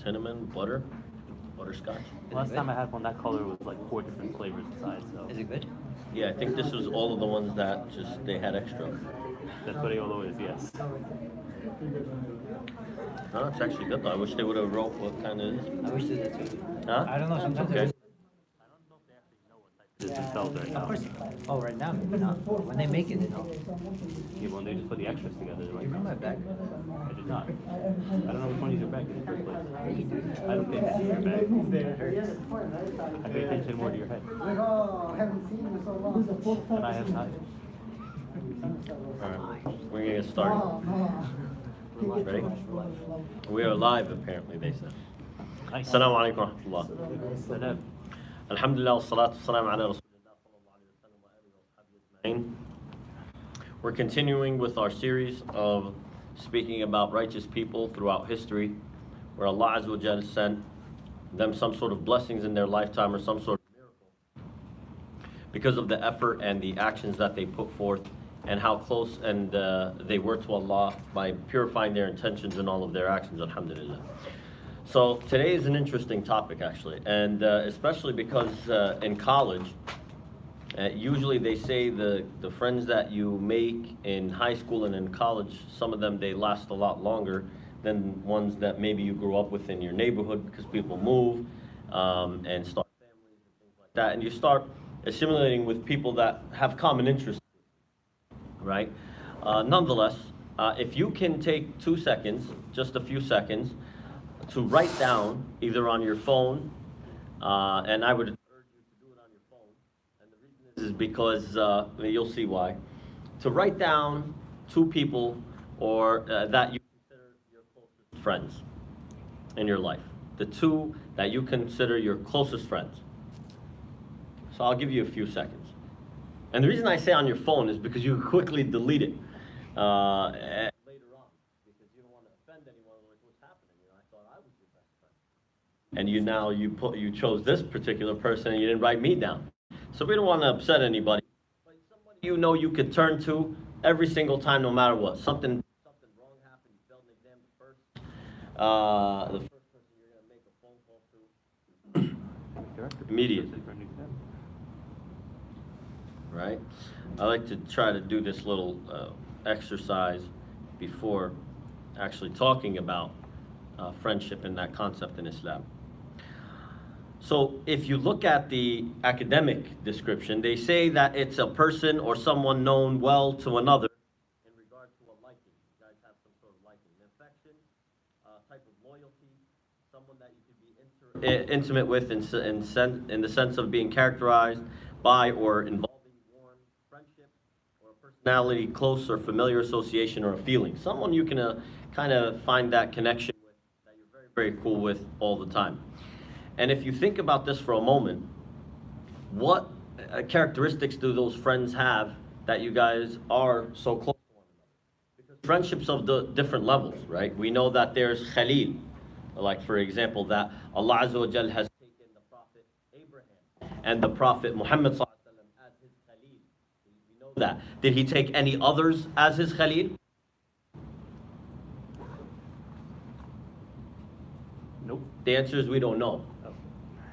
cinnamon, butterscotch. Last time I had one, that color was like 4 different flavors inside. So Is it good? Yeah, I think this was all of the ones that just they had extra. that's what AOLO is. Yes. No, it's actually good though. I wish they would have wrote what kind of it is. I wish they did too. Huh? I don't know. Sometimes Okay. It's themselves right now. Of course. Oh, right now, maybe not. When they make it, they know. Yeah, when they just put the extras together, like You remember my bag? I did not. I don't know which one is your bag in the first place. Yeah, you do. I don't pay attention to your bag. It hurts. I pay attention more to your head, and I have not. Alright, we're gonna get started. Ready? We are live apparently, they said. Nice. Assalamu alaikum wa rahmatullah. Salam. Alhamdulillah wa salatu wa salam ala rasulillah sallallahu alayhi wa sallam wa alihi wa sahbihi ajma'in. We're continuing with our series of speaking about righteous people throughout history, where Allah Azza wa Jal sent them some sort of blessings in their lifetime or some sort of miracle because of the effort and the actions that they put forth and how close and they were to Allah by purifying their intentions and all of their actions, alhamdulillah. So today is an interesting topic actually, and especially because in college, usually they say the friends that you make in high school and in college, some of them they last a lot longer than ones that maybe you grew up with in your neighborhood, because people move and start families and things like that, and you start assimilating with people that have common interests, right? Nonetheless, if you can take 2 seconds, just a few seconds, to write down either on your phone, and I would urge you to do it on your phone, and the reason is because you'll see why. To write down 2 people or that you consider your closest friends in your life, the 2 that you consider your closest friends. So I'll give you a few seconds. And the reason I say on your phone is because you quickly delete it later on, because you don't want to offend anyone. Like, what's happening? You know, I thought I was your best friend, and you chose this particular person, and you didn't write me down. So we don't want to upset anybody. But somebody you know you could turn to every single time, no matter what. Something wrong happened. You failed an exam. The first person you're gonna make a phone call to immediately. Right? I like to try to do this little exercise before actually talking about friendship and that concept in Islam. So if you look at the academic description, they say that it's a person or someone known well to another in regard to a liking. You guys have some sort of liking, an affection, type of loyalty, someone that you could be intimate with in the sense of being characterized by or involved personality, close or familiar association, or a feeling. Someone you can kind of find that connection with, that you're very, very cool with all the time. And if you think about this for a moment, what characteristics do those friends have that you guys are so close to one another? Because friendships of the different levels, right? We know that there's Khalil, like for example, that Allah Azza wa Jal has taken the Prophet Abraham and the Prophet Muhammad that. Did he take any others as his Khalil? Nope. The answer is we don't know.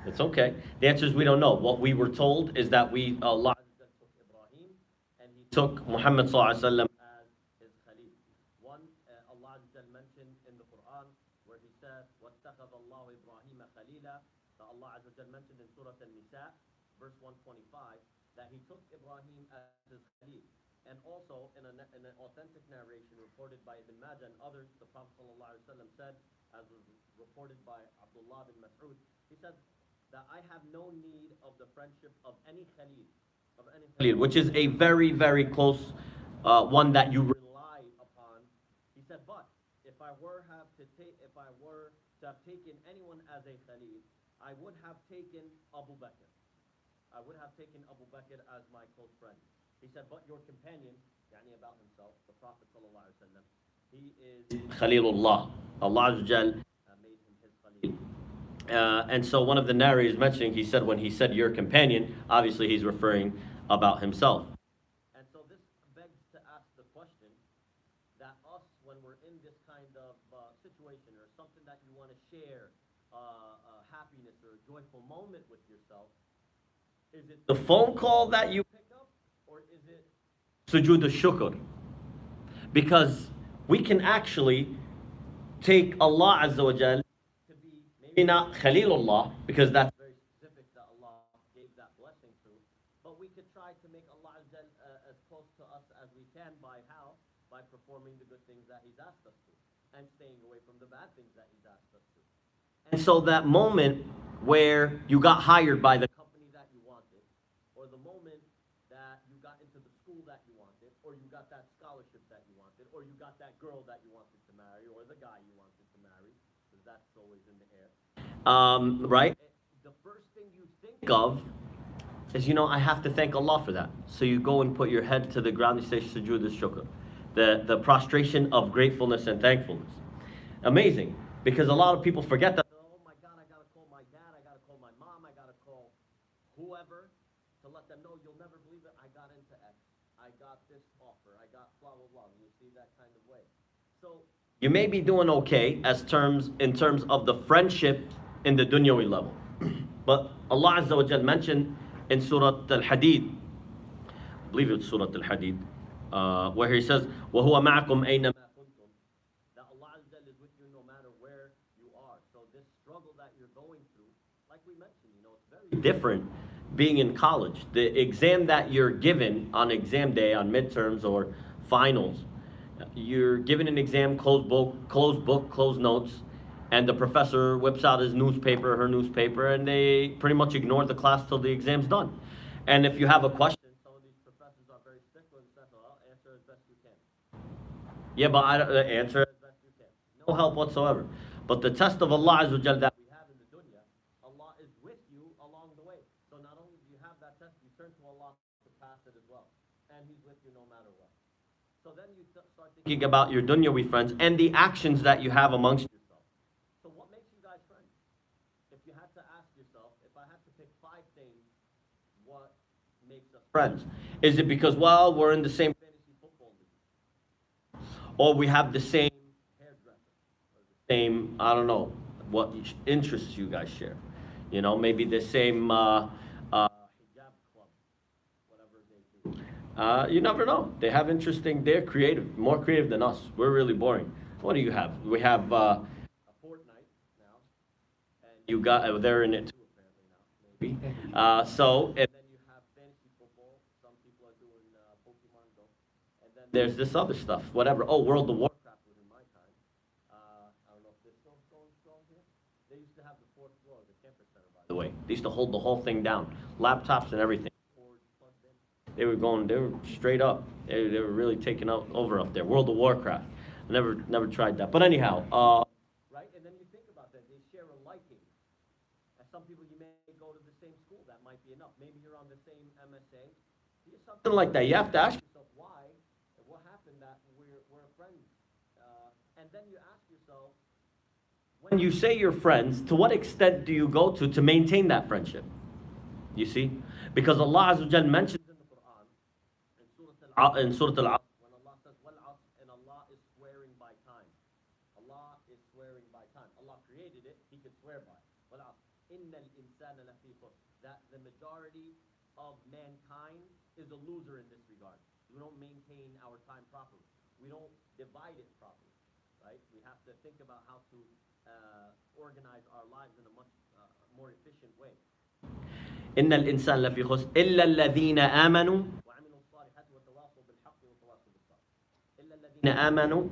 It's okay. The answer is we don't know. What we were told is that Allah took Ibrahim and he took Muhammad sallallahu alaihi wasallam as his Khalil. One, Allah mentioned in the Quran where he said, وَاتَّخَذَ اللَّهُ إِبْرَاهِيمَ خَلِيلًا. That Allah mentioned in Surah An-Nisa, verse 125, that he took Ibrahim as his Khalil. And also in an authentic narration reported by Ibn Majah and others, the Prophet ﷺ said, as was reported by Abdullah bin Mas'ud, he said that I have no need of the friendship of any Khalil, which is a very, very close one that you rely upon. He said, but if I were to have taken anyone as a Khalil, I would have taken Abu Bakr. I would have taken Abu Bakr as my close friend. He said, but your companion, yani about himself, the Prophet ﷺ, he is Khalilullah. Allah Azza Jal made him his Khalil. And so one of the narrators mentioning, he said, when he said your companion, obviously he's referring about himself. And so this begs to ask the question that us, when we're in this kind of situation, situation or something that you want to share, happiness or a joyful moment with yourself, is it the phone call that you pick up, or is it sujood al-shukr? Because we can actually take Allah Azza wa Jal to be maybe not Khalilullah, because that's very specific that Allah gave that blessing to, but we could try to make Allah Azza wa Jal, as close to us as we can by how? By performing the good things that He's asked us to and staying away from the bad things that He's asked us to. And so that moment where you got hired by the company that you wanted, or the moment that you got into the school that you wanted, or you got that scholarship that you wanted, or you got that girl that you wanted to marry, or the guy you wanted to marry, because that's always in the air. Right? The first thing you think of is, I have to thank Allah for that. So you go and put your head to the ground and say sujood al-shukr, the prostration of gratefulness and thankfulness. Amazing, because a lot of people forget that. Oh my God, I gotta call my dad, I gotta call my mom, I gotta call whoever to let them know. You'll never believe it. I got into X. I got this offer. I got blah blah blah. You see that kind of way. So you may be doing okay in terms of the friendship in the dunyawi level, but Allah Azza wa Jal mentioned in Surah Al-Hadid, I believe it's Surah Al-Hadid, where He says, وَهُوَ مَعَكُمْ أَيْنَمَا كُنْتُمْ, that Allah Azza wa Jal is with you no matter where you are. So this struggle that you're going through, like we mentioned, it's very different being in college. The exam that you're given on exam day, on midterms or finals, you're given an exam, closed book, closed notes, and the professor whips out his newspaper, her newspaper, and they pretty much ignore the class till the exam's done. And if you have a question, some of these professors are very stickler and say, well, answer as best you can. Yeah, but answer as best you can. No help whatsoever. But the test of Allah Azza wa Jal that we have in the dunya, Allah is with you along the way. So not only do you have that test, you turn to Allah to pass it as well. And He's with you no matter what. So then you start thinking about your dunyawi friends and the actions that you have amongst yourself. So what makes you guys friends? If you had to ask yourself, if I had to pick 5 things, what makes us friends? Is it because, well, we're in the same fantasy football league? Or we have the same hairdresser? Or the same, I don't know, what interests you guys share? Maybe the same hijab club, whatever they do. You never know. They're creative, more creative than us. We're really boring. What do you have? We have a Fortnite now, and you got, they're in it too, apparently now, maybe. And then you have fantasy football. Some people are doing Pokemon Go. And then there's this other stuff, whatever. Oh, World of Warcraft was in my time. I don't know if they're still going strong here. They used to have the 4th floor of the campus center, by the way. They used to hold the whole thing down, laptops and everything. They were straight up. They were really taking over up there. World of Warcraft. I never tried that. But anyhow, right? And then you think about that. They share a liking. And some people, you may go to the same school. That might be enough. Maybe you're on the same MSA. Something like that. You have to ask yourself why and what happened that we're friends. And then you ask yourself, when you say you're friends, to what extent do you go to maintain that friendship? You see? Because Allah Azza wa Jal mentions in Surah Al-Asr, when Allah says, "Wal-Asr," and Allah is swearing by time. Allah is swearing by time. Allah created it, He could swear by it. Wal-Asr, innal insana lafi khusr. That the majority of mankind is a loser in this regard. We don't maintain our time properly. We don't divide it properly, right? We have to think about how to organize our lives in a much more efficient way. إن الإنسان لفي خسر إلا الذين آمنوا وعملوا الصالحات وتواصوا بالحق وتواصوا بالصبر. إلا الذين آمنوا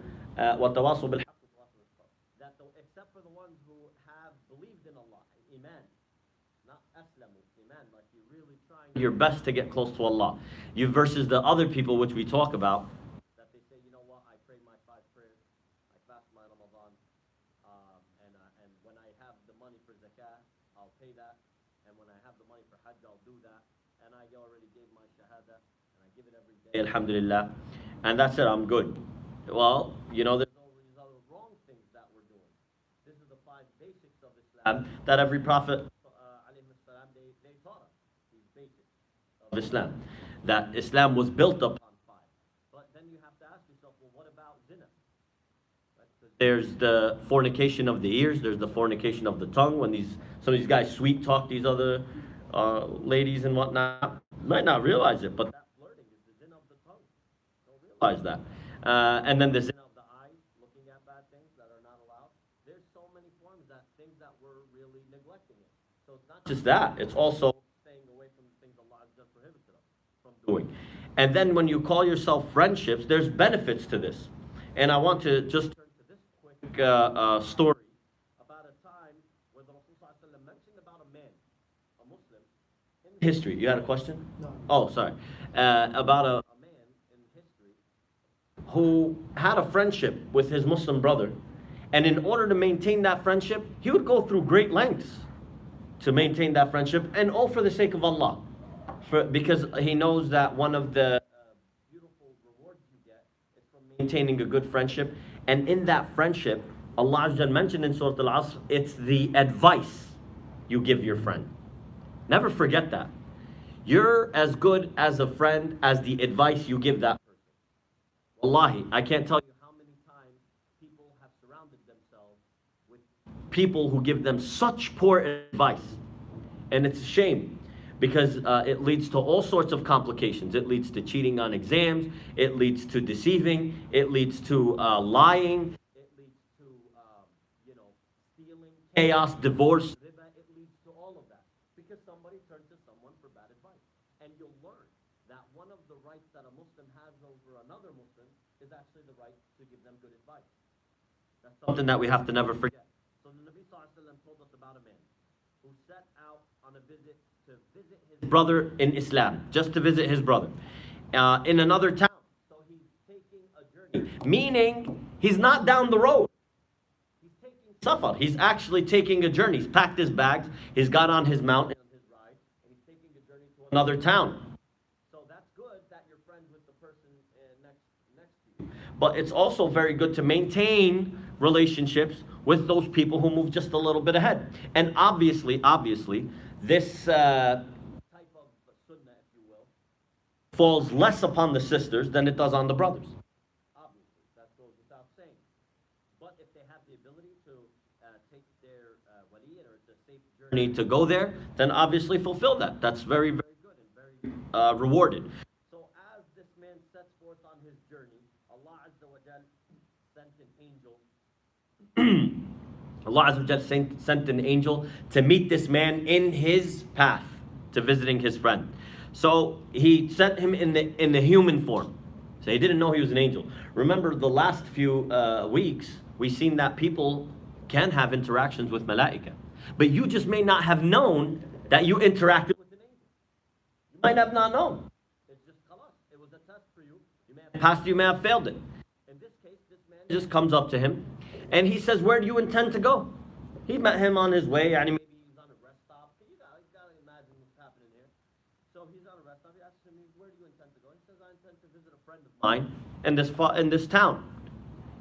وتواصوا بالحق وتواصوا بالصبر. That except for the ones who have believed in Allah, iman, not aslamu, iman, like you're really trying your best to get close to Allah. You versus the other people which we talk about, that they say, you know what, I pray my 5 prayers, I fast my Ramadan, and when I have the money for zakah, I'll pay that. And when I have the money for Hajj, I'll do that. And I already gave my shahada, and I give it every day, alhamdulillah. And that's it, I'm good. Well, there's all these other wrong things that we're doing. This is the 5 basics of Islam that every prophet, they taught us. These basics of Islam. That Islam was built upon 5. But then you have to ask yourself, well, what about zina? Right? Because There's the fornication of the ears. There's the fornication of the tongue. When some of these guys sweet talk these other ladies and whatnot, might not realize it, but that flirting is the sin of the tongue. Don't realize that. And then the sin of the eyes, looking at bad things that are not allowed. There's so many forms that things that we're really neglecting it. So it's not just that. It's also staying away from the things Allah has just prohibited us from doing. And then when you call yourself friendships, there's benefits to this. And I want to just turn to this quick story about a time where the Rasul ﷺ mentioned about a man, a Muslim, in history. You had a question? No. Oh, sorry. About a man in history who had a friendship with his Muslim brother. And in order to maintain that friendship, he would go through great lengths to maintain that friendship, and all for the sake of Allah. Because he knows that one of the beautiful rewards you get is from maintaining a good friendship. And in that friendship, Allah Azza mentioned in Surah Al-Asr, it's the advice you give your friend. Never forget that. You're as good as a friend as the advice you give that person. Wallahi, I can't tell you how many times people have surrounded themselves with people who give them such poor advice. And it's a shame, because it leads to all sorts of complications. It leads to cheating on exams. It leads to deceiving. It leads to lying. It leads to stealing, chaos, divorce. It leads to all of that because somebody turned to someone for bad advice. And you'll learn that one of the rights that a Muslim has over another Muslim is actually the right to give them good advice. That's something that we have to never forget. So the Nabi Sallallahu Alaihi Wasallam told us about a man who set out on a visit to visit his brother in Islam, just to visit his brother in another town. So he's taking a journey, meaning he's not down the road. He's taking safar. He's actually taking a journey. He's packed his bags. He's got on his mount and his ride, and he's taking a journey to another town. So that's good that you're friends with the person next to you. But it's also very good to maintain relationships with those people who move just a little bit ahead. And obviously, this type of sunnah, if you will, falls less upon the sisters than it does on the brothers. Obviously, that goes without saying. But if they have the ability to take their wali, or it's a safe journey to go there, then obviously fulfill that. That's very, very good and very rewarded. So as this man sets forth on his journey, Allah Azza wa Jal sent an angel. Allah Azza wa Jal sent an angel to meet this man in his path to visiting his friend. So he sent him in the human form. So he didn't know he was an angel. Remember the last few weeks, we've seen that people can have interactions with malaika. But you just may not have known that you interacted with an angel. You might have not known. It's just khalas. It was a test for you. You may have passed, you may have failed it. In this case, this man just comes up to him and he says, "Where do you intend to go?" He met him on his way, and maybe he's on a rest stop. You gotta imagine what's happening here. So he's on a rest stop. He asks him, "Where do you intend to go?" He says, "I intend to visit a friend of mine in this town."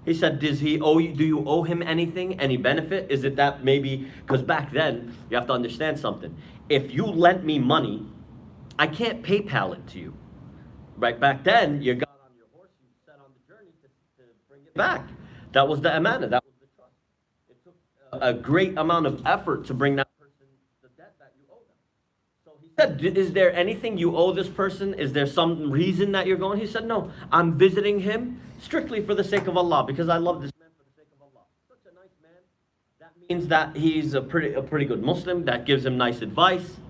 He said, "Does he owe you? Do you owe him anything? Any benefit? Is it that maybe?" Because back then, you have to understand something. If you lent me money, I can't PayPal it to you. Right back then, you got on your horse, you set on the journey to bring it back. That was the amana. That was the trust. It took a great amount of effort to bring that person the debt that you owe them. So he said, "Is there anything you owe this person? Is there some reason that you're going?" He said, "No, I'm visiting him strictly for the sake of Allah, because I love this man for the sake of Allah." Such a nice man. That means that he's a pretty good Muslim. That gives him nice advice,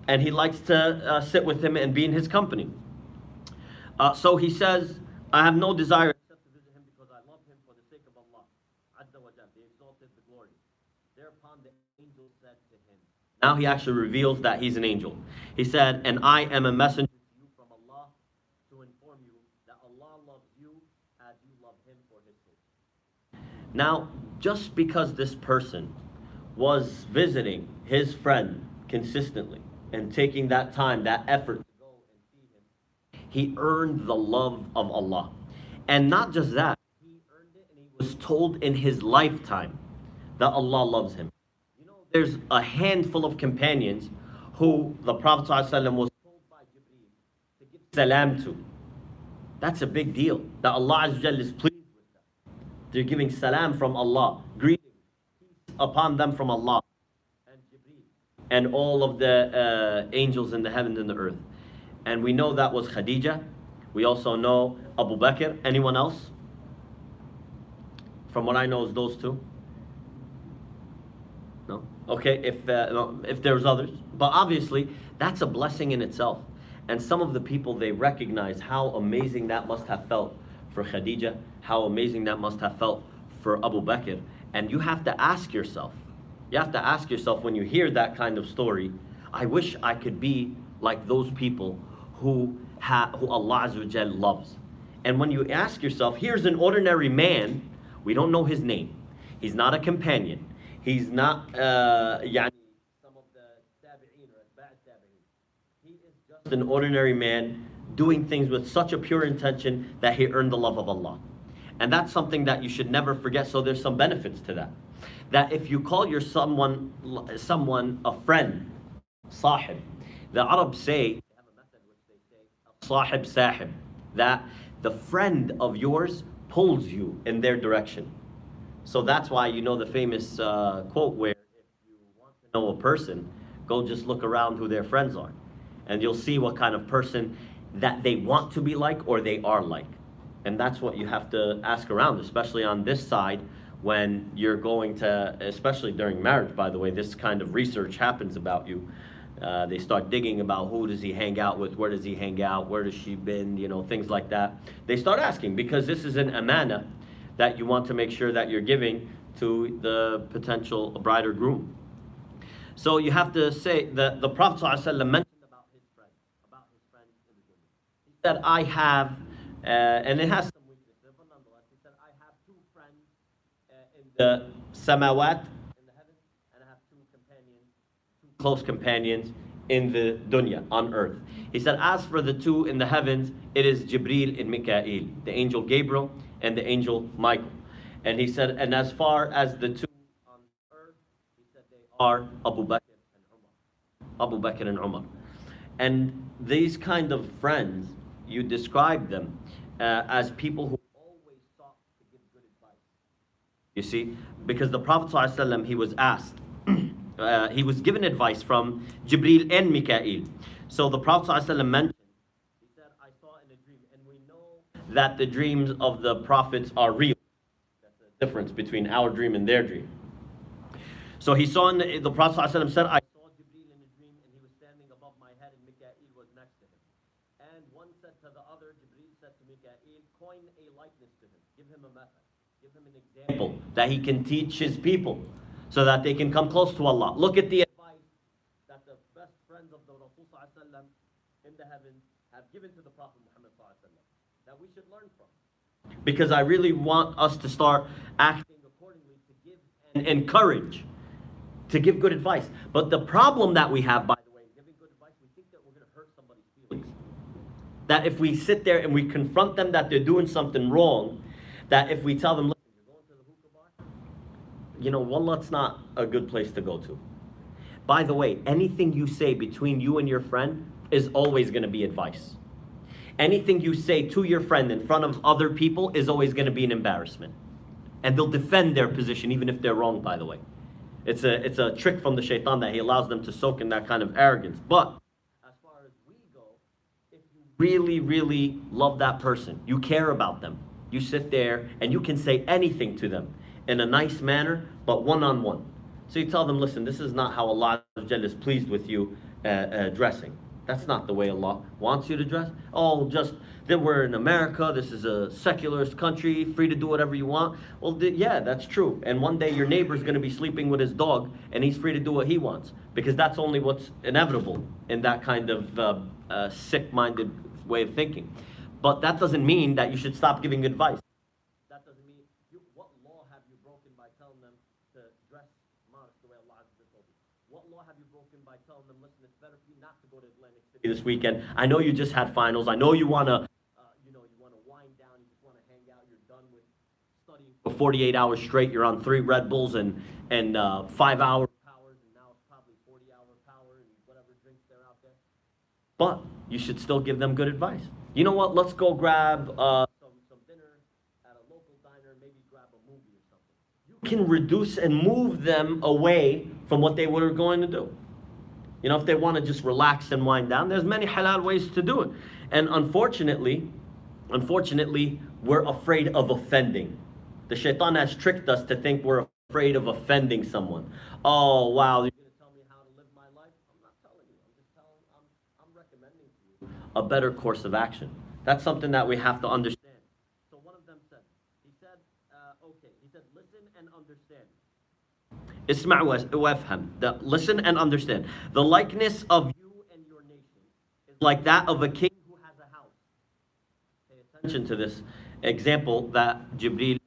and he likes to sit with him and be in his company. So he says, "I have no desire except to visit him because I love him for the sake of Allah, Azza wa Jal, the exalted, the glory." Thereupon the angel said to him, now he actually reveals that he's an angel. He said, "And I am a messenger to you from Allah to inform you that Allah loves you as you love him for his sake." Now, just because this person was visiting his friend consistently and taking that time, that effort to go and see him, he earned the love of Allah. And not just that, he earned it and he was told in his lifetime that Allah loves him. You know, there's a handful of companions who the Prophet ﷺ was told by Jibreel to give salam to. That's a big deal, that Allah Azza wa Jalla is pleased with them. They're giving salam from Allah, greetings, peace upon them from Allah, and Jibreel, and all of the angels in the heavens and the earth. And we know that was Khadija. We also know Abu Bakr. Anyone else? From what I know is those two. No? Okay, if there's others. But obviously, that's a blessing in itself. And some of the people, they recognize how amazing that must have felt for Khadija, how amazing that must have felt for Abu Bakr. And you have to ask yourself, when you hear that kind of story, I wish I could be like those people who Allah Azza wa Jal loves. And when you ask yourself, here's an ordinary man, we don't know his name. He's not a companion. He's not some of the tabi'een or atba' tabi'een. He is just an ordinary man doing things with such a pure intention that he earned the love of Allah. And that's something that you should never forget. So there's some benefits to that. That if you call your someone a friend, sahib, the Arabs say, they have a method which they say, sahib sahib, that the friend of yours pulls you in their direction. So that's why you know the famous quote where if you want to know a person, go just look around who their friends are. And you'll see what kind of person that they want to be like or they are like. And that's what you have to ask around, especially on this side when you're going to, especially during marriage, by the way, this kind of research happens about you. They start digging about who does he hang out with, where does he hang out, where does she been, things like that. They start asking because this is an amana that you want to make sure that you're giving to the potential bride or groom. So you have to say that the Prophet ﷺ mentioned about his friends in the dunya. He said, I have, and it has some weaknesses, but nonetheless, he said, I have two friends in the samawat, in the heavens, and I have two close companions in the dunya, on earth. He said, as for the two in the heavens, it is Jibreel and Mikael, the angel Gabriel and the angel Michael. And he said, and as far as the two on earth, he said they are Abu Bakr and Umar. Abu Bakr and Umar. And these kind of friends, you describe them as people who always sought to give good advice. You see, because the Prophet ﷺ, he was asked, he was given advice from Jibreel and Mikael. So the Prophet ﷺ mentioned, he said, I saw in a dream, and we know that the dreams of the prophets are real. That's the difference between our dream and their dream. So he saw, the Prophet ﷺ said, I saw Jibreel in a dream, and he was standing above my head, and Mikael was next to him. And one said to the other, Jibreel said to Mikael, coin a likeness to him, give him a method, give him an example that he can teach his people, so that they can come close to Allah. Look at the advice that the best friends of the Rasul ﷺ in the heavens have given to the Prophet Muhammad ﷺ, that we should learn from. Because I really want us to start acting accordingly to give and encourage, to give good advice. But the problem that we have, by the way, in giving good advice, we think that we're going to hurt somebody's feelings. That if we sit there and we confront them that they're doing something wrong, that if we tell them, look, wallah, it's not a good place to go to. By the way, anything you say between you and your friend is always going to be advice. Anything you say to your friend in front of other people is always going to be an embarrassment. And they'll defend their position even if they're wrong, by the way. It's a trick from the shaitan that he allows them to soak in that kind of arrogance. But as far as we go, if you really, really love that person, you care about them, you sit there and you can say anything to them in a nice manner, but one-on-one. So you tell them, listen, this is not how Allah is pleased with you dressing. That's not the way Allah wants you to dress. Oh, just that we're in America, this is a secularist country, free to do whatever you want. Well, yeah, that's true. And one day your neighbor's going to be sleeping with his dog, and he's free to do what he wants, because that's only what's inevitable in that kind of sick-minded way of thinking. But that doesn't mean that you should stop giving advice. That doesn't mean, what law have you broken by telling them to dress modest the way Allah has told you? What law have you broken by telling them, listen, it's better for you not to go to Atlantic City this weekend. I know you just had finals. I know you want to, wind down. You just want to hang out. You're done with studying for 48 hours straight. You're on 3 Red Bulls and 5-hour powers, and now it's probably 40-hour power and whatever drinks they're out there. But you should still give them good advice. You know what? Let's go grab some dinner at a local diner. Maybe grab a can reduce and move them away from what they were going to do. You know, if they want to just relax and wind down, there's many halal ways to do it. And unfortunately, we're afraid of offending. The shaitan has tricked us to think we're afraid of offending someone. Oh, wow, you're going to tell me how to live my life? I'm not telling you. I'm recommending to you a better course of action. That's something that we have to understand. So one of them said, he said, listen and understand. Isma' wafham. Listen and understand. The likeness of you and your nation is like that of a king who has a house. Pay attention to this example that Jibreel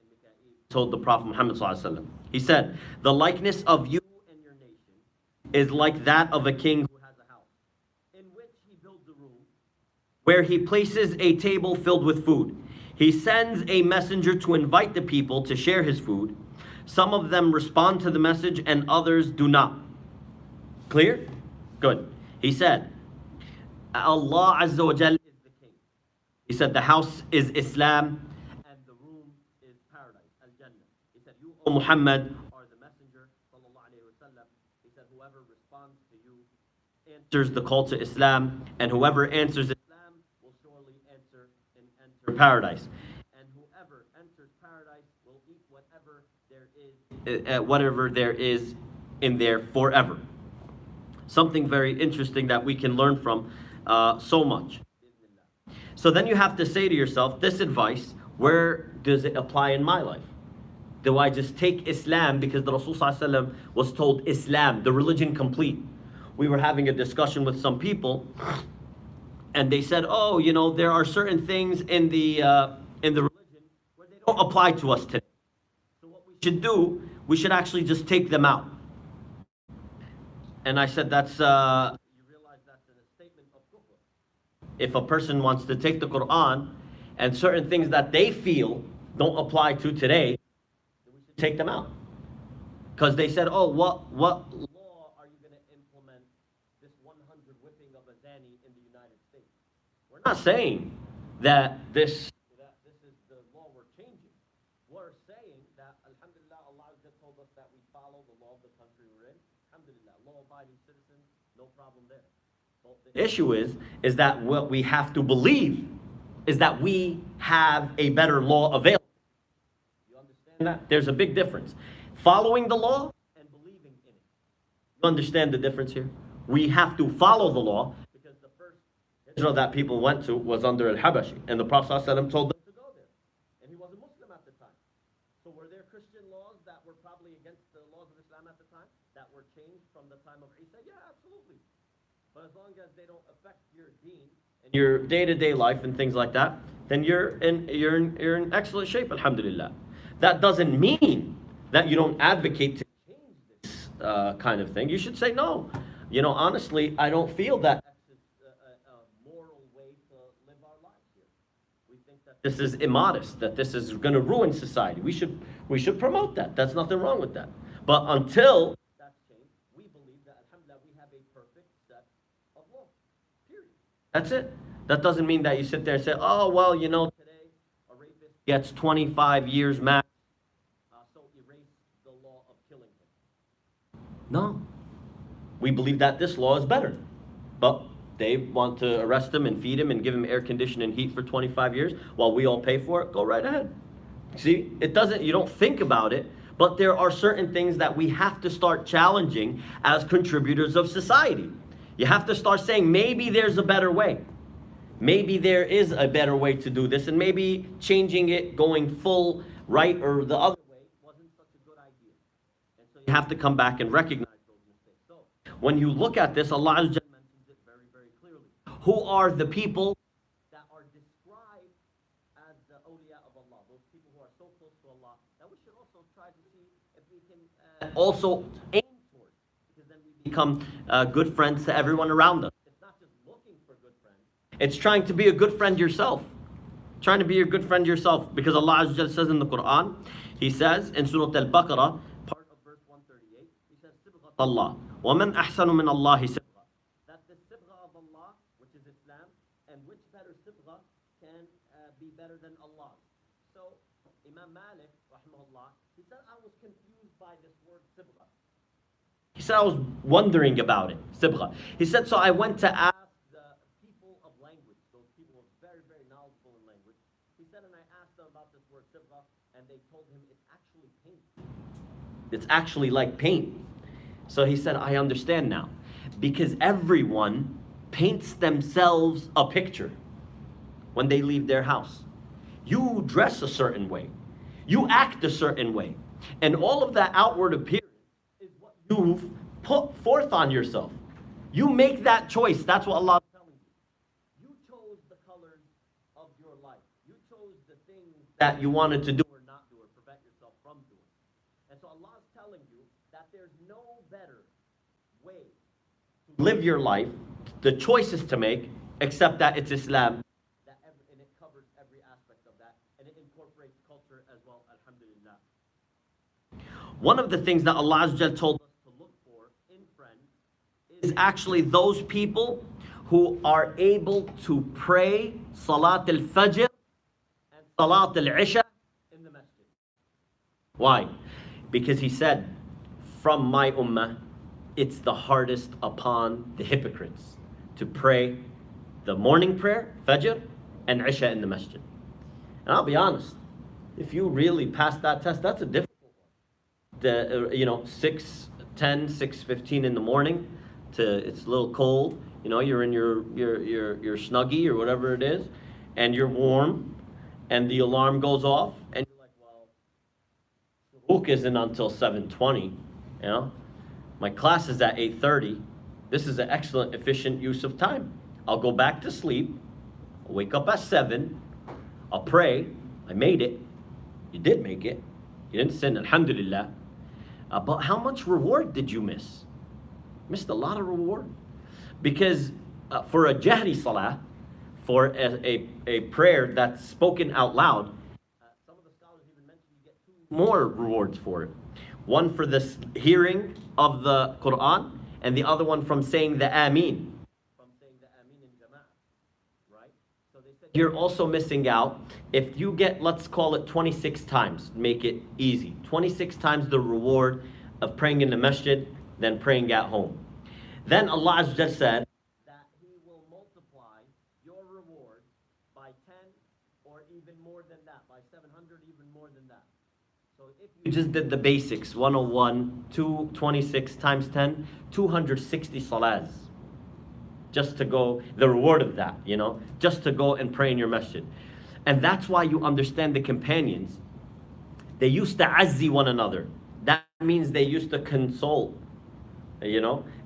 told the Prophet Muhammad sallallahu alaihi wasallam. He said, the likeness of you and your nation is like that of a king who has a house, in which he builds a room, where he places a table filled with food. He sends a messenger to invite the people to share his food. Some of them respond to the message and others do not. Clear? Good. He said, Allah Azza wa Jal is the king. He said, the house is Islam and the room is paradise, Al-Jannah. He said, you, O Muhammad, are the messenger, sallallahu alayhi wa sallam. He said, whoever responds to you answers the call to Islam, and whoever answers Islam will surely enter paradise. And whoever enters paradise will eat whatever there is in there forever. Something very interesting that we can learn from so much. So then you have to say to yourself, this advice, where does it apply in my life? Do I just take Islam because the Rasul sallallahu alaihi wasallam was told Islam, the religion complete? We were having a discussion with some people, and they said, oh, you know, there are certain things in the religion where they don't apply to us today. So what we should do, we should actually just take them out. And I said, that's you realize that's a statement of kufr. If a person wants to take the Quran and certain things that they feel don't apply to today, then we should take them out. Because they said, oh, what law are you going to implement this 100 whipping of a zani in the United States? We're not saying that this is the law we're changing. We're saying that, alhamdulillah, Allah just told us that we follow the law of the country we're in. Alhamdulillah, law-abiding citizens, no problem there. Well, the issue is that what we have to believe is that we have a better law available. You understand that? There's a big difference. Following the law and believing in it. You understand the difference here? We have to follow the law because the first hijrah that people went to was under al-Habashi, and the Prophet ﷺ told them to go there. And he was a Muslim at the time. So were there Christian laws that were probably against the laws of Islam at the time that were changed from the time of Isa? Yeah, absolutely. But as long as they don't affect your deen and your day-to-day life and things like that, then you're in excellent shape, alhamdulillah. That doesn't mean that you don't advocate to change this kind of thing. You should say, no, you know, honestly, I don't feel that this is a moral way to live our lives here. We think that this is immodest, that this is going to ruin society. We should promote that. That's nothing wrong with that. But until that's changed, we believe that, alhamdulillah, we have a perfect set of law. Period. That's it. That doesn't mean that you sit there and say, oh, well, you know, today a rapist gets 25 years max. No. We believe that this law is better. But they want to arrest him and feed him and give him air conditioning and heat for 25 years while we all pay for it. Go right ahead. See, you don't think about it, but there are certain things that we have to start challenging as contributors of society. You have to start saying, maybe there's a better way. Maybe there is a better way to do this, and maybe changing it, going full right or the other way wasn't such a good idea. And so you have to come back and recognize those mistakes. So when you look at this, Allah mentions it very, very clearly. Who are the people that are described as the awliya of Allah? Those people who are so close to Allah that we should also try to see if we can also aim towards, because then we become good friends to everyone around us. It's not just looking for good friends. It's trying to be a good friend yourself. Trying to be a good friend yourself. Because Allah Azza wa Jalla says in the Quran, He says in Surah Al-Baqarah, part of verse 138, He says, Sibghat Allah. وَمَنْ أَحْسَنُ مِنَ اللَّهِ سِبْغَةً. That the Sibgha of Allah, which is Islam, and which better Sibgha can be better than Allah. So, Imam Malik, rahimahullah, he said, I was confused by this word sibgha. He said, I was wondering about it, sibgha. He said, so I went to ask the people of language, those people who are very, very knowledgeable in language. He said, and I asked them about this word sibgha, and they told him it's actually paint. It's actually like paint. So he said, I understand now. Because everyone paints themselves a picture when they leave their house. You dress a certain way. You act a certain way. And all of that outward appearance is what you've put forth on yourself. You make that choice. That's what Allah is telling you. You chose the colors of your life. You chose the things that you wanted to do or not do or prevent yourself from doing. And so Allah is telling you that there's no better way to live your life, the choices to make, except that it's Islam. And it covers every aspect of that. And it incorporates culture as well, alhamdulillah. One of the things that Allah Azza told us to look for in friends is actually those people who are able to pray Salat al-Fajr and Salat al-Isha in the masjid. Why? Because he said, from my ummah, it's the hardest upon the hypocrites to pray the morning prayer, Fajr, and Isha in the masjid. And I'll be honest, if you really pass that test, that's a difficult one. 6:10, 6:15 in the morning, it's a little cold, you're in your snuggie or whatever it is, and you're warm, and the alarm goes off, and you're like, well, Shuruq isn't until 7:20, my class is at 8:30. This is an excellent, efficient use of time. I'll go back to sleep. I'll wake up at 7. I'll pray. I made it. You did make it. You didn't sin, alhamdulillah. But how much reward did you miss? Missed a lot of reward. Because for a jahri salah, for a prayer that's spoken out loud, some of the scholars even mention you get 2 more rewards for it. One for this hearing of the Quran, and the other one from saying the Ameen. From saying the Ameen in Jama'ah. Right? So they said you're also missing out if you get, let's call it 26 times, make it easy. 26 times the reward of praying in the masjid than praying at home. Then Allah Azza said that He will multiply your reward by 10 or even more than that, by 700, even more than that. So if you just did the basics, 101, 226 times 10, 260 salahs. Just to go, the reward of that, just to go and pray in your masjid. And that's why you understand the companions. They used to azzi one another. That means they used to console,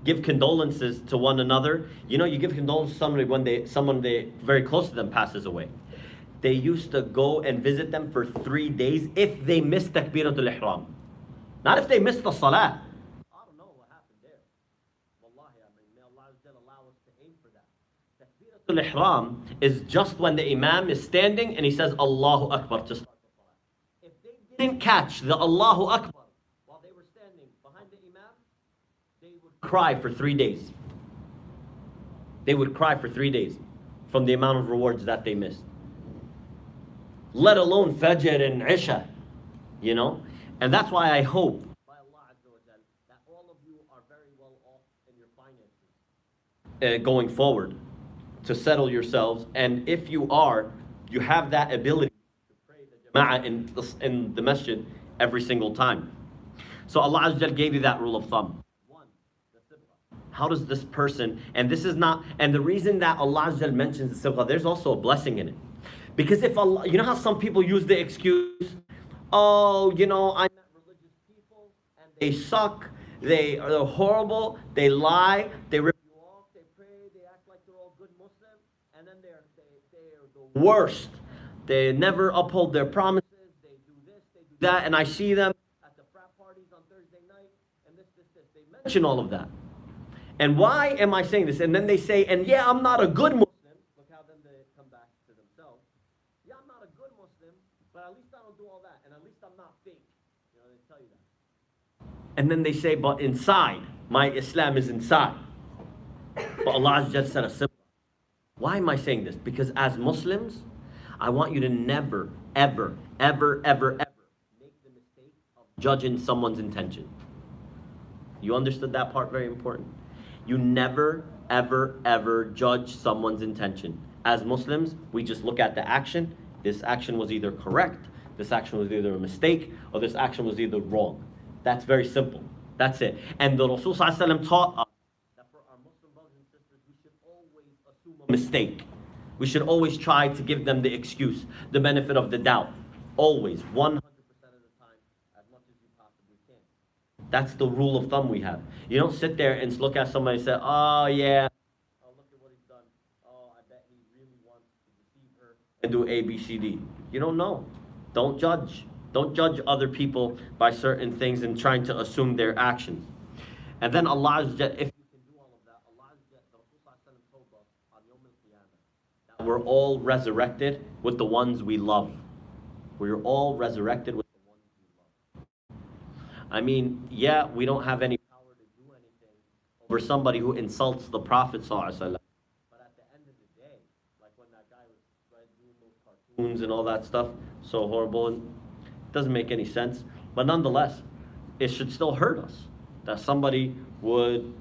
give condolences to one another. You give condolences to somebody when someone very close to them passes away. They used to go and visit them for 3 days if they missed Takbiratul Ihram. Not if they missed the Salah. I don't know what happened there. Wallahi, may Allah allow us to aim for that. Takbiratul Ihram is just when the Imam is standing and he says Allahu Akbar to start the Salah. If they didn't catch the Allahu Akbar while they were standing behind the Imam, they would cry for 3 days. They would cry for 3 days from the amount of rewards that they missed. Let alone Fajr and Isha, And that's why I hope by Allah Azza wa Jal that all of you are very well off in your finances going forward to settle yourselves. And if you are, you have that ability to pray the Jama'ah in the masjid every single time. So Allah Azza wa Jal gave you that rule of thumb. One, the sibgha. How does this person, and this is not, and the reason that Allah Azza wa Jal mentions the sibgha, there's also a blessing in it. Because if Allah, how some people use the excuse, I met religious people and they suck, they're horrible, they lie, they rip you off, they pray, they act like they're all good Muslims, and then they're the worst. They never uphold their promises, they do this, they do that, and I see them at the frat parties on Thursday night, and this. They mention all of that. And why am I saying this? And then they say, and yeah, I'm not a good Muslim. Look how then they come back to themselves. Yeah, I'm not a good Muslim, but at least I don't do all that, and at least I'm not fake. They tell you that. And then they say, but inside, my Islam is inside. But Allah has just said a simple. Why am I saying this? Because as Muslims, I want you to never, ever, ever, ever, ever make the mistake of judging someone's intention. You understood that part? Very important. You never, ever, ever judge someone's intention. As Muslims, we just look at the action. This action was either correct, this action was either a mistake, or this action was either wrong. That's very simple. That's it. And the Rasul ﷺ taught us that for our Muslim brothers and sisters, we should always assume a mistake. We should always try to give them the excuse, the benefit of the doubt. Always, 100% of the time, as much as you possibly can. That's the rule of thumb we have. You don't sit there and look at somebody and say, oh yeah, oh look at what he's done. Oh, I bet he really wants to deceive her and do A, B, C, D. You don't know. Don't judge. Don't judge other people by certain things and trying to assume their actions. And then Allah, if you can do all of that, Allah, the Rasul told us on Yawm al-Qiyamah that we're all resurrected with the ones we love. We're all resurrected with the ones we love. I mean, yeah, we don't have any power to do anything over somebody who insults the Prophet ﷺ. But at the end of the day, like when that guy was doing those cartoons and all that stuff, so horrible, and it doesn't make any sense. But nonetheless, it should still hurt us that somebody would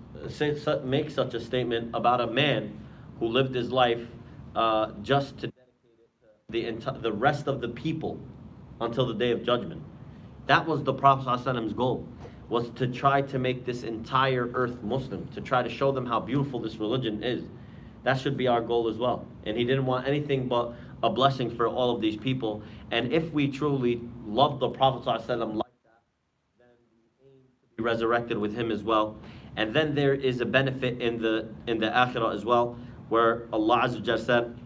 make such a statement about a man who lived his life just to dedicate it to the rest of the people until the day of judgment. That was the Prophet ﷺ's goal, was to try to make this entire earth Muslim, to try to show them how beautiful this religion is. That should be our goal as well. And he didn't want anything but a blessing for all of these people. And if we truly love the Prophet ﷺ like that, then we aim to be resurrected with him as well. And then there is a benefit in the akhirah as well, where Allah Azza wa Jalla said,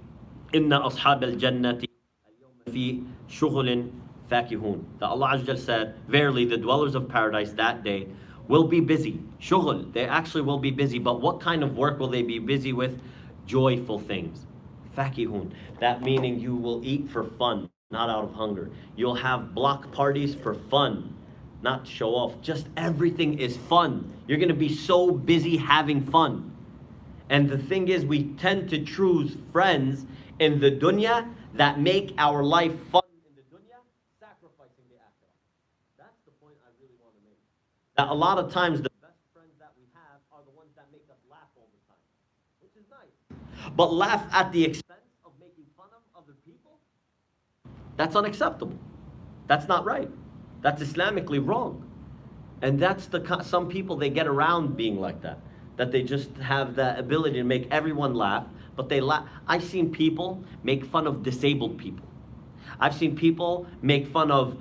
Inna ashab al-jannati al-yawma fi shughulin fakihun. That Allah Azza wa Jalla said, verily the dwellers of paradise that day will be busy. Shughul, they actually will be busy. But what kind of work will they be busy with? Joyful things. Fakihun. That meaning you will eat for fun, not out of hunger. You'll have block parties for fun, not to show off. Just everything is fun. You're going to be so busy having fun. And the thing is, we tend to choose friends in the dunya that make our life fun in the dunya, sacrificing the akhirah. That's the point I really want to make. That a lot of times the best friends that we have are the ones that make us laugh all the time, which is nice. But laugh at the expense of making fun of other people? That's unacceptable. That's not right. That's Islamically wrong. And that's some people, they get around being like that. That they just have the ability to make everyone laugh, but they laugh. I've seen people make fun of disabled people. I've seen people make fun of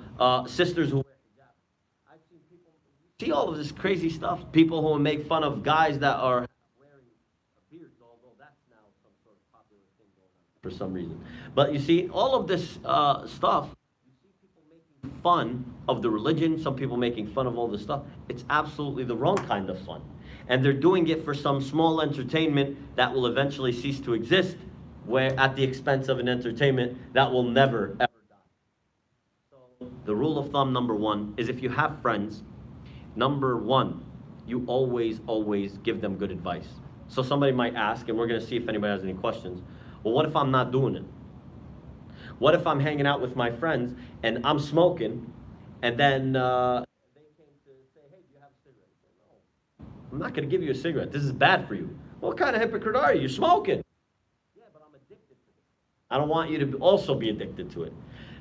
sisters who wear hijab. I've seen people see all of this crazy stuff. People who make fun of guys that are wearing beards, although that's now some sort of popular thing going on for some reason. But you see, all of this stuff, you see people making fun of the religion, some people making fun of all this stuff. It's absolutely the wrong kind of fun. And they're doing it for some small entertainment that will eventually cease to exist, where at the expense of an entertainment that will never, ever die. So the rule of thumb number one is, if you have friends, number one, you always give them good advice. So somebody might ask, and we're going to see if anybody has any questions, well, what if I'm not doing it? What if I'm hanging out with my friends and I'm smoking, and then I'm not going to give you a cigarette. This is bad for you. What kind of hypocrite are you? You're smoking. Yeah, but I'm addicted to it. I don't want you to also be addicted to it.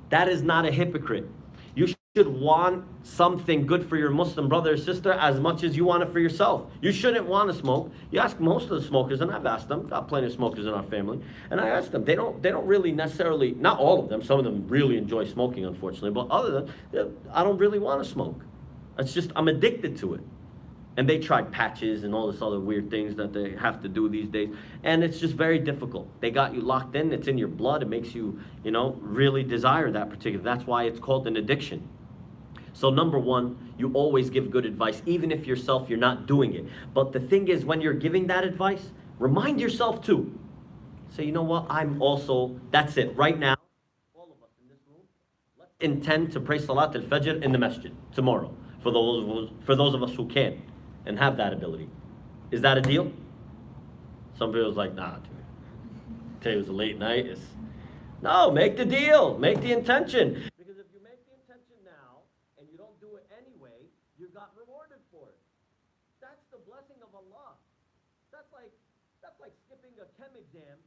That is not a hypocrite. You should want something good for your Muslim brother or sister as much as you want it for yourself. You shouldn't want to smoke. You ask most of the smokers, and I've asked them, got plenty of smokers in our family, and I asked them, they don't really necessarily, not all of them, some of them really enjoy smoking, unfortunately, but other than, I don't really want to smoke. It's just, I'm addicted to it. And they tried patches and all this other weird things that they have to do these days. And it's just very difficult. They got you locked in. It's in your blood. It makes you, really desire that particular. That's why it's called an addiction. So number one, you always give good advice, even if yourself you're not doing it. But the thing is, when you're giving that advice, remind yourself too. Say, you know what? That's it. Right now, all of us in this room, let's intend to pray Salat al-Fajr in the masjid tomorrow. For those of us who can. And have that ability. Is that a deal? Some people's like, nah, dude. Today was a late night. No, make the deal. Make the intention. Because if you make the intention now and you don't do it That's the blessing of Allah. That's like skipping a chem exam,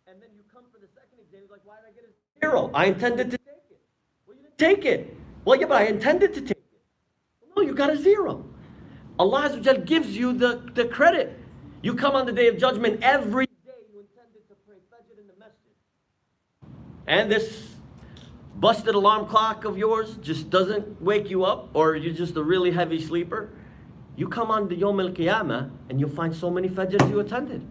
and then you come for the second exam. He's like, why did I get a zero? I intended to take it. Well, you didn't take it. Well, yeah, but I intended to take it. Well, no, you got a zero. Allah Azza wa Jal gives you the credit. You come on the Day of Judgment every day. You intended to pray Fajr in the masjid, and this busted alarm clock of yours just doesn't wake you up, or you're just a really heavy sleeper. You come on the Yawm al-Qiyamah and you'll find so many Fajrs you attended.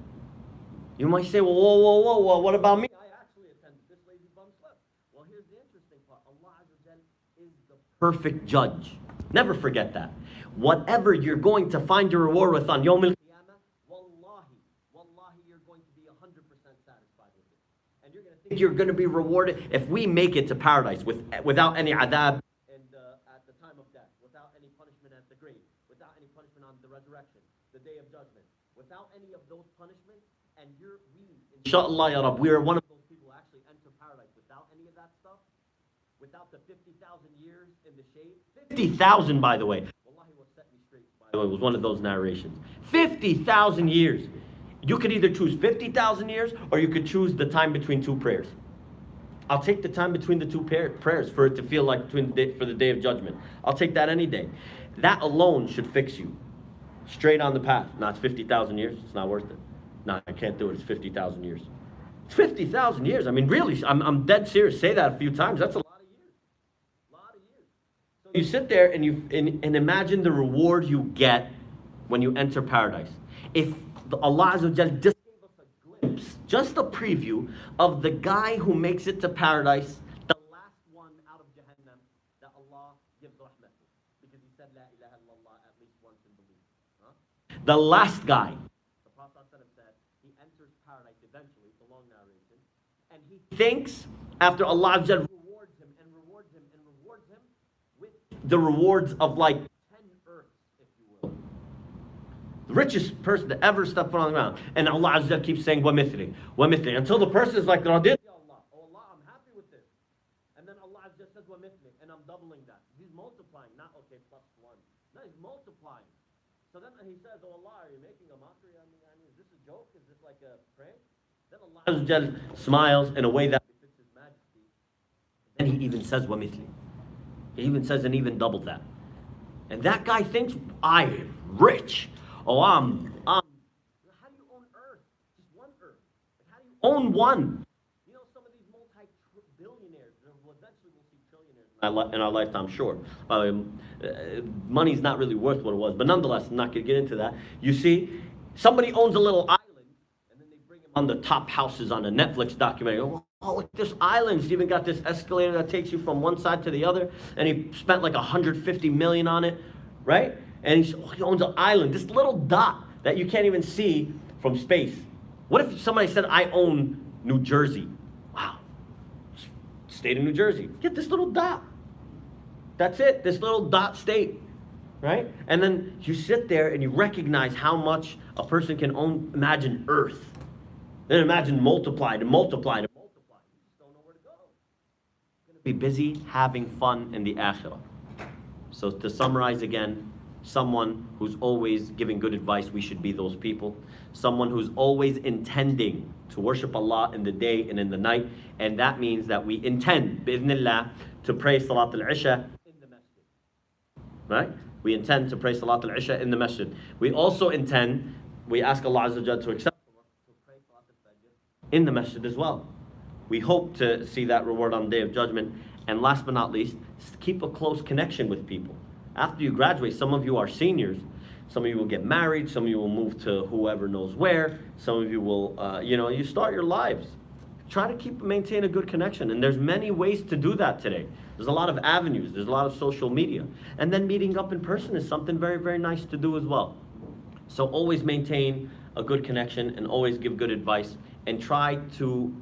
You might say, well, whoa, what about me? I actually attended. This lazy bum slept. Well, here's the interesting part. Allah Azza wa Jal is the perfect judge. Never forget that. Whatever you're going to find your reward with on Yawm al-Qiyamah, wallahi, you're going to be 100% satisfied with it. And you're going to think you're going to be rewarded. If we make it to paradise without any adab and at the time of death, without any punishment at the grave, without any punishment on the resurrection, the Day of Judgment, without any of those punishments, and inshallah, ya Rab, we are one of those people who actually enter paradise without any of that stuff, without the 50,000 years in the shade. 50,000, by the way. Wallahi, what set me straight, by the way, was one of those narrations. 50,000 years. You could either choose 50,000 years, or you could choose the time between two prayers. I'll take the time between the two prayers for it to feel like for the Day of Judgment. I'll take that any day. That alone should fix you straight on the path. Now, it's 50,000 years. It's not worth it. No, I can't do it. It's 50,000 years. It's 50,000 years. I mean, really, I'm dead serious. Say that a few times. That's a lot of years. A lot of years. So you sit there and and imagine the reward you get when you enter paradise. If Allah Azza wa Jal just gave us a glimpse, just a preview of the guy who makes it to paradise, the last one out of Jahannam that Allah gives rahmah to, because he said La ilaha illallah at least once in belief. Huh? The last guy. The Prophet said he enters paradise eventually. It's a long narration, and he thinks after Allah Azza wa Jal rewards him and rewards him and rewards him with the rewards of like 10 earths, if you will. The richest person to ever step foot on the ground. And Allah Azza wa Jal keeps saying, وَمِثْلِ until the person is like, Radid, Ya Allah, oh Allah, I'm happy with this. And then Allah Azza wa Jal says, وَمِثْلِ, and I'm doubling that. He's multiplying, not okay, plus one. No, he's multiplying. So then he says, oh Allah, are you making a mockery? I mean, is this a joke? Is this like a prank? Then Allah Azza wa Jal smiles in a way that befits his majesty. Then he even says, وَمِثْلِ. He even says and even doubled that. And that guy thinks, I am rich. Oh, I'm. How do you own Earth? Just one Earth. Like, how do you own one? You know, some of these multi-billionaires, eventually we'll see trillionaires in our lifetime, sure. Money's not really worth what it was, but nonetheless, I'm not going to get into that. You see, somebody owns a little island, and then they bring him on the top houses on a Netflix documentary. Oh, look, this island's even got this escalator that takes you from one side to the other, and he spent like 150 million on it, right? And he owns an island, this little dot that you can't even see from space. What if somebody said, I own New Jersey? Wow, state of New Jersey. Get this little dot. That's it, this little dot state, right? And then you sit there and you recognize how much a person can own. Imagine Earth. Then imagine multiplied and multiplied and multiplied. You just don't know where to go. You're going to be busy having fun in the akhirah. So to summarize again, someone who's always giving good advice, we should be those people. Someone who's always intending to worship Allah in the day and in the night. And that means that we intend, bi'idhnillah, to pray Salat al-Isha in the masjid. Right? We intend to pray Salat al-Isha in the masjid. We also intend, we ask Allah Azza wa Jalla to accept to pray Salat al-Fajr in the masjid as well. We hope to see that reward on the Day of Judgment. And last but not least, keep a close connection with people. After you graduate, some of you are seniors. Some of you will get married. Some of you will move to whoever knows where. Some of you will, you start your lives. Try to maintain a good connection. And there's many ways to do that today. There's a lot of avenues. There's a lot of social media. And then meeting up in person is something very, very nice to do as well. So always maintain a good connection and always give good advice. And try to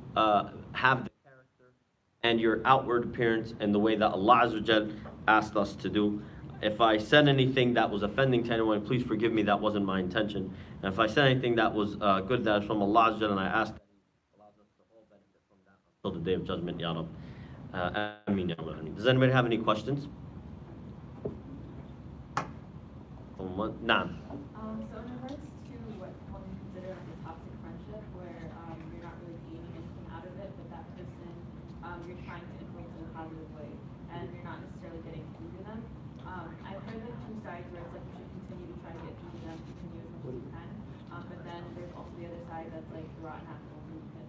have the character and your outward appearance and the way that Allah Azza wa Jal asked us to do. If I said anything that was offending to anyone, please forgive me. That wasn't my intention. And if I said anything that was good, that is from Allah Azza wa Jal, and I ask that He allows us to all benefit from that until the Day of Judgment, Ya Rab. Ameen, Ya Rab. Does anybody have any questions? نعم. So in regards to what one would consider like a toxic friendship, where you're not really gaining anything out of it, but that person you're trying to influence in a positive way, and you're not necessarily getting through to them. I've heard like two sides where it's like you should continue to try to get through to them, continue as much as you can, but then there's also the other side that's like the rotten apples, and you can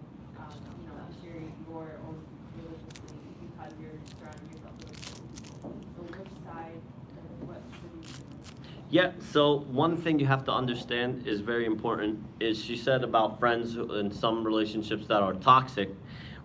interior your own religiously because you're surrounding yourself with people. So which side, what should you do? Yeah, so one thing you have to understand is very important is she said about friends in some relationships that are toxic,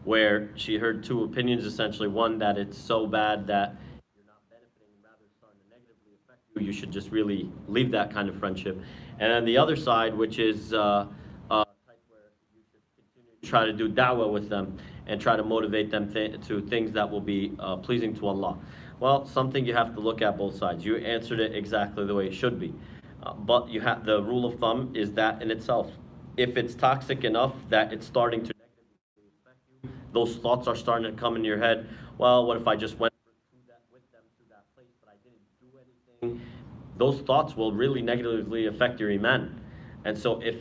where she heard two opinions essentially. One, that it's so bad that you're not benefiting and rather starting to negatively affect you. You should just really leave that kind of friendship. And then the other side, which is type where you should continue to try to do da'wah with them and try to motivate them to things that will be pleasing to Allah. Well, something you have to look at both sides. You answered it exactly the way it should be. But you have the rule of thumb is that in itself. If it's toxic enough that it's starting to negatively affect you, those thoughts are starting to come in your head. Well, what if I just went with them to that place, but I didn't do anything? Those thoughts will really negatively affect your iman. And so if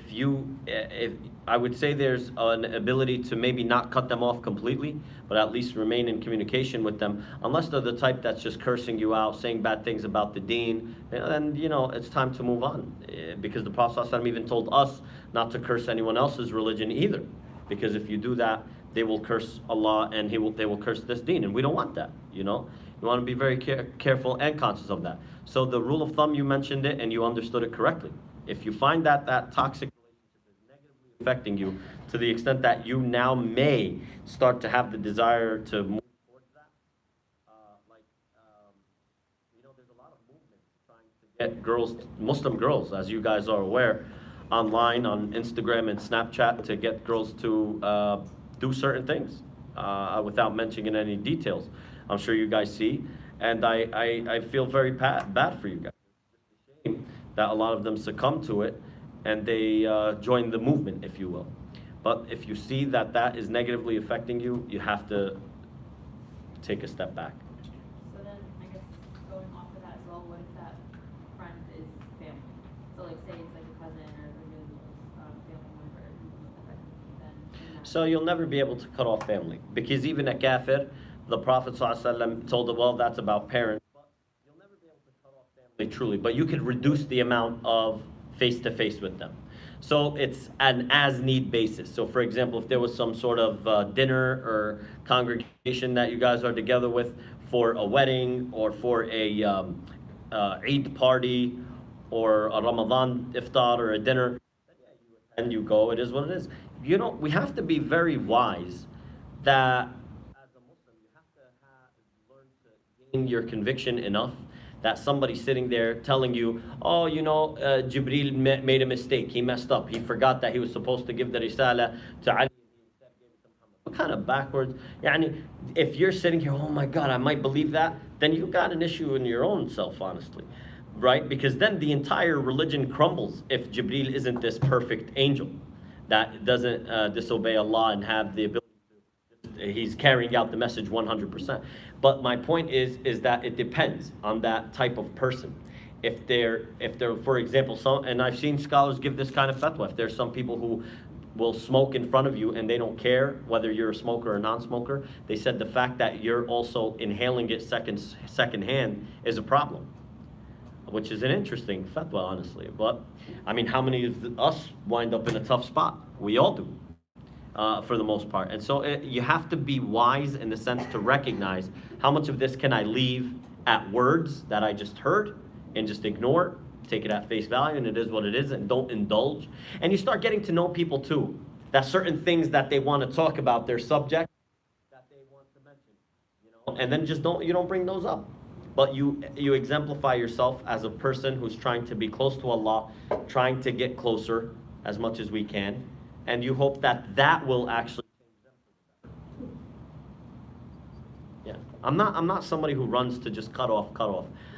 I would say there's an ability to maybe not cut them off completely, but at least remain in communication with them, unless they're the type that's just cursing you out, saying bad things about the deen, then it's time to move on. Because the Prophet ﷺ even told us not to curse anyone else's religion either. Because if you do that, they will curse Allah and they will curse this deen, and we don't want that. You want to be very careful and conscious of that. So the rule of thumb, you mentioned it and you understood it correctly. If you find that toxic relationship is negatively affecting you to the extent that you now may start to have the desire to move towards that, there's a lot of movement trying to get girls, Muslim girls, as you guys are aware, online on Instagram and Snapchat to get girls to do certain things without mentioning any details. I'm sure you guys see, and I feel very bad for you guys. It's just a shame that a lot of them succumb to it and they join the movement, if you will. But if you see that is negatively affecting you, you have to take a step back. So then, I guess, going off of that as well, what if that friend is family? So like, say it's like a cousin or a really close family member who's affecting you then. in that- So you'll never be able to cut off family. Because even a kafir, the Prophet ﷺ told him, well, that's about parents. But you'll never be able to cut off family truly. But you could reduce the amount of face-to-face with them. So it's an as-need basis. So for example, if there was some sort of dinner or congregation that you guys are together with for a wedding or for a Eid party or a Ramadan iftar or a dinner, then yeah, you attend, you go, it is what it is. We have to be very wise that as a Muslim, you have to learn to gain your conviction enough that somebody sitting there telling you, oh, Jibreel made a mistake, he messed up, he forgot that he was supposed to give the risala to Ali, instead gave it to Muhammad. What kind of backwards? If you're sitting here, oh my God, I might believe that, then you got an issue in your own self, honestly, right? Because then the entire religion crumbles if Jibreel isn't this perfect angel that doesn't disobey Allah and have the ability he's carrying out the message 100%. But my point is that it depends on that type of person. If they're for example, and I've seen scholars give this kind of fatwa, if there's some people who will smoke in front of you and they don't care whether you're a smoker or non-smoker, they said the fact that you're also inhaling it secondhand is a problem, which is an interesting fatwa, honestly. But I mean, how many of us wind up in a tough spot? We all do. For the most part. And so you have to be wise in the sense to recognize how much of this can I leave at words that I just heard and just ignore, take it at face value, and it is what it is, and don't indulge. And you start getting to know people too, that certain things that they want to talk about, their subject that they want to mention, and then you don't bring those up. But you exemplify yourself as a person who's trying to be close to Allah, trying to get closer as much as we can. And you hope that will actually change them for the better. Yeah, I'm not somebody who runs to just cut off.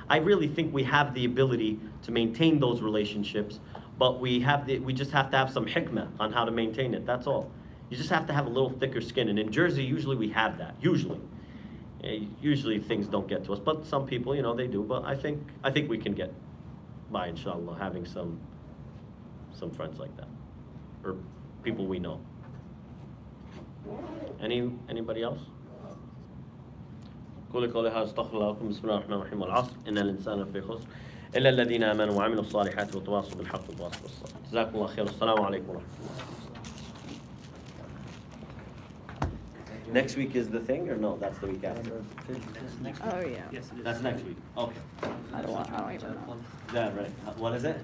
I really think we have the ability to maintain those relationships, but we just have to have some hikmah on how to maintain it. That's all. You just have to have a little thicker skin. And in Jersey, usually we have that. Usually things don't get to us, but some people, they do. But I think we can get. by, inshallah, having some friends like that, or people we know. Anybody else? قولي قولي هذا استغفر الله لكم بسم الله الرحمن الرحيم والعصر إن الإنسان لفي خسر إلا الذين آمنوا وعملوا الصالحات وتواصوا بالحق وتواصوا بالصبر. جزاكم الله خير. السلام عليكم ورحمة الله. Next week is the thing, or no? That's the week after. Oh, yeah. Yes, it is. That's next week. Okay. I don't even know. Is that right? What is it?